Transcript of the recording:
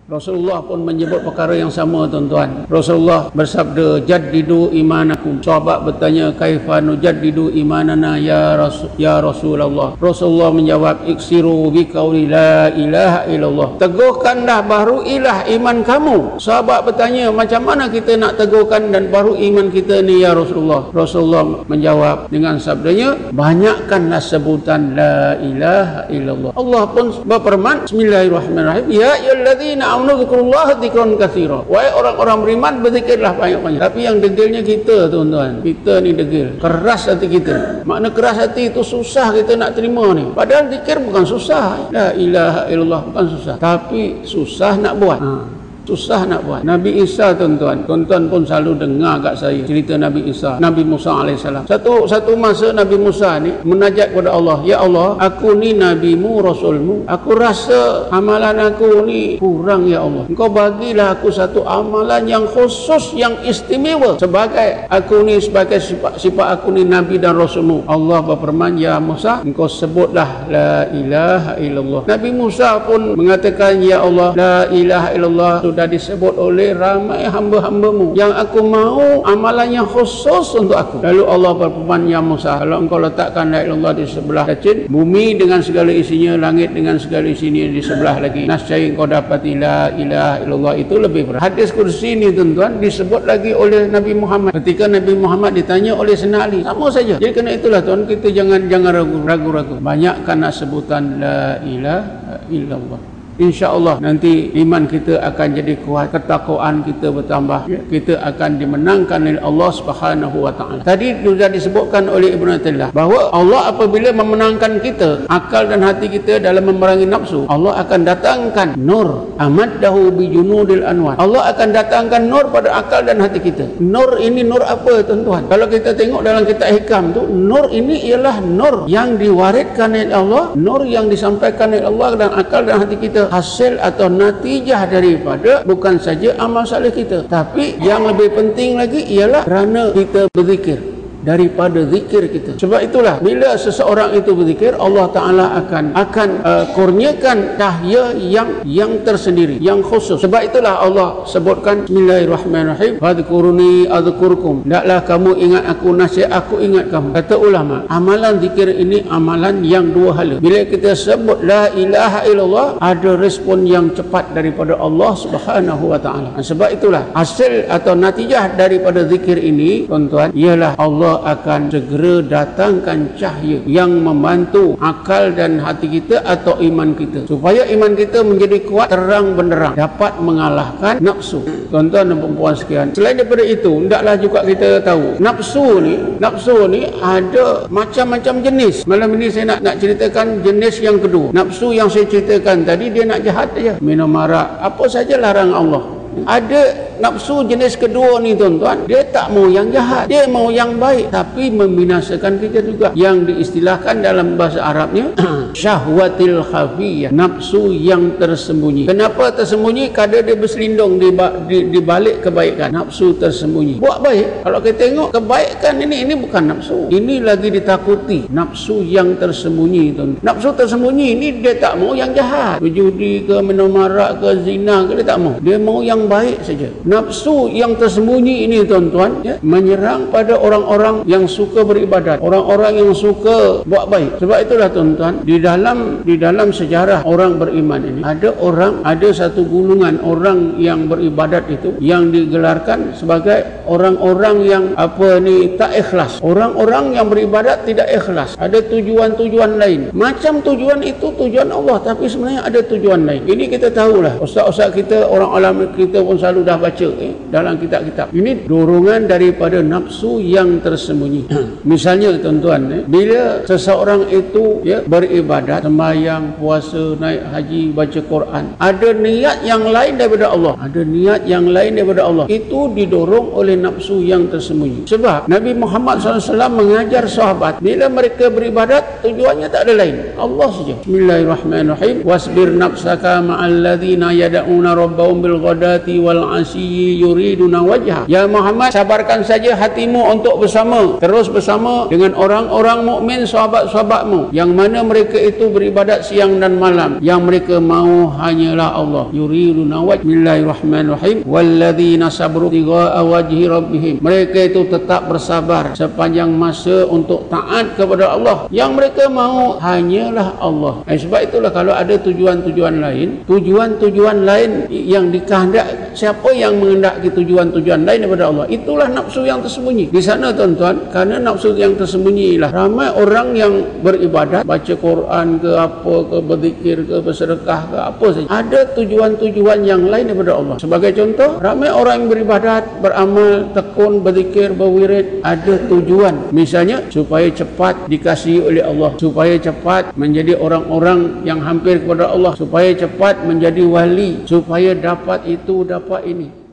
Rasulullah pun menyebut perkara yang sama, tuan-tuan. Rasulullah bersabda, jaddidu imanakum. Sahabat bertanya, kaifa nujaddidu imanana ya Rasulullah. Rasulullah menjawab, iksiru biqauli la ilaha illallah. Teguhkanlah baru ilah iman kamu. Sahabat bertanya, macam mana kita nak teguhkan dan baru iman kita ni ya Rasulullah? Rasulullah menjawab dengan sabdanya, banyakkanlah sebutan la ilaha illallah. Allah pun berfirman, bismillahirrahmanirrahim, ya ayyuhallazina amanu dzikrullaha dzikran katsira. Wahai orang-orang beriman, berzikirlah banyak-banyak. Tapi yang degilnya kita, tuan-tuan. Kita ni degil, keras hati kita. Makna keras hati itu susah kita nak terima ni. Padahal zikir bukan susah. La ilaha illallah bukan susah, tapi susah nak buat. Susah nak buat. Nabi Isa, tuan-tuan pun selalu dengar kat saya cerita Nabi Isa, Nabi Musa alaihissalam. Satu masa Nabi Musa ni menajat kepada Allah, ya Allah, aku ni nabimu, rasulmu, aku rasa amalan aku ni kurang ya Allah, engkau bagilah aku satu amalan yang khusus, yang istimewa, sebagai aku ni, sebagai sifat aku ni nabi dan rasulmu. Allah berfirman, ya Musa, engkau sebutlah la ilaha illallah. Nabi Musa pun mengatakan, ya Allah, la ilaha illallah sudah disebut oleh ramai hamba-hambamu, yang aku mahu amalan yang khusus untuk aku. Lalu Allah berfirman, ya Musa, kalau engkau letakkan la ilaha illallah di sebelah kecil, bumi dengan segala isinya, langit dengan segala isinya di sebelah lagi, nascaya engkau dapati la ilaha illallah itu lebih berat. Hadis kursi ni, tuan-tuan, disebut lagi oleh Nabi Muhammad ketika Nabi Muhammad ditanya oleh Sayyidina Ali, sama saja. Jadi kerana itulah, tuan, kita jangan ragu-ragu, banyakkanlah sebutan la ilaha illallah. InsyaAllah nanti iman kita akan jadi kuat, ketakwaan kita bertambah, kita akan dimenangkan oleh Allah Subhanahu wa taala. Tadi sudah disebutkan oleh Ibnu Athaillah bahawa Allah apabila memenangkan kita, akal dan hati kita dalam memerangi nafsu, Allah akan datangkan nur, amaddahu bi junudil anwar. Allah akan datangkan nur pada akal dan hati kita. Nur ini nur apa, tuan-tuan? Kalau kita tengok dalam kitab Hikam tu, nur ini ialah nur yang diwariskan oleh Allah, nur yang disampaikan oleh Allah dan akal dan hati kita, hasil atau natijah daripada bukan saja amal saleh kita, tapi yang lebih penting lagi ialah kerana kita berzikir, daripada zikir kita. Sebab itulah bila seseorang itu berzikir, Allah Ta'ala akan kurniakan cahaya yang tersendiri, yang khusus. Sebab itulah Allah sebutkan, bismillahirrahmanirrahim, fadhkuruni adzkurkum, hendaklah kamu ingat aku, nasihat aku ingat kamu. Kata ulama, amalan zikir ini amalan yang dua hala. Bila kita sebut la ilaha illallah, ada respon yang cepat daripada Allah Subhanahu wa taala. Sebab itulah hasil atau natijah daripada zikir ini, tuan-tuan, ialah Allah akan segera datangkan cahaya yang membantu akal dan hati kita atau iman kita, supaya iman kita menjadi kuat, terang benderang, dapat mengalahkan nafsu. Tuan-tuan dan puan sekalian, selain daripada itu, hendaklah juga kita tahu nafsu ni ada macam-macam jenis. Malam ini saya nak ceritakan jenis yang kedua. Nafsu yang saya ceritakan tadi, dia nak jahat saja, minum arak, apa saja larang Allah. Ada nafsu jenis kedua ni, tuan-tuan, dia tak mau yang jahat, dia mau yang baik, tapi membinasakan kita juga, yang diistilahkan dalam bahasa Arabnya syahwatil khafiyah, nafsu yang tersembunyi. Kenapa tersembunyi? Kadang dia berselindung di balik kebaikan. Nafsu tersembunyi, buat baik. Kalau kita tengok kebaikan ini bukan nafsu, ini lagi ditakuti, nafsu yang tersembunyi, tuan. Nafsu tersembunyi ini dia tak mau yang jahat, berjudi ke, minum arak ke, zina ke, dia tak mau, dia mau yang baik saja. Nafsu yang tersembunyi ini, tuan-tuan, menyerang pada orang-orang yang suka beribadat, orang-orang yang suka buat baik. Sebab itulah, tuan-tuan, di dalam sejarah orang beriman ini, ada satu golongan orang yang beribadat itu yang digelarkan sebagai orang-orang yang tak ikhlas. Orang-orang yang beribadat tidak ikhlas, ada tujuan-tujuan lain. Macam tujuan itu tujuan Allah, tapi sebenarnya ada tujuan lain. Ini kita tahulah, ustaz-ustaz kita, orang alam kita pun selalu dah baca dalam kitab-kitab. Ini dorongan daripada nafsu yang tersembunyi. Misalnya, tuan-tuan, bila seseorang itu beribadat, sembahyang, puasa, naik haji, baca Quran, ada niat yang lain daripada Allah, itu didorong oleh nafsu yang tersembunyi. Sebab Nabi Muhammad SAW mengajar sahabat, bila mereka beribadat, tujuannya tak ada lain, Allah saja. Bismillahirrahmanirrahim, wasbir nafsaka ma'al ladzina yad'una rabbahum bil ghadati ghadati wal asyi yuriduna wajha. Ya Muhammad, sabarkan saja hatimu untuk bersama, terus bersama dengan orang-orang mukmin sahabat-sahabatmu yang mana mereka itu beribadat siang dan malam, yang mereka mahu hanyalah Allah. Yuriduna wajha. Bismillahirrahmanirrahim. Walladzina sabru tigha'a wajhi rabbihim. Mereka itu tetap bersabar sepanjang masa untuk taat kepada Allah, yang mereka mahu hanyalah Allah. Sebab itulah kalau ada tujuan-tujuan lain yang dikehendak, siapa yang menghendaki tujuan-tujuan lain daripada Allah, itulah nafsu yang tersembunyi di sana tuan-tuan. Kerana nafsu yang tersembunyi lah ramai orang yang beribadat, baca Quran ke apa ke, berzikir ke, bersedekah ke, apa saja, ada tujuan-tujuan yang lain daripada Allah. Sebagai contoh, ramai orang yang beribadat, beramal, tekun, berzikir, berwirid, ada tujuan, misalnya supaya cepat dikasihi oleh Allah, supaya cepat menjadi orang-orang yang hampir kepada Allah, supaya cepat menjadi wali, supaya dapat itu dapat ini.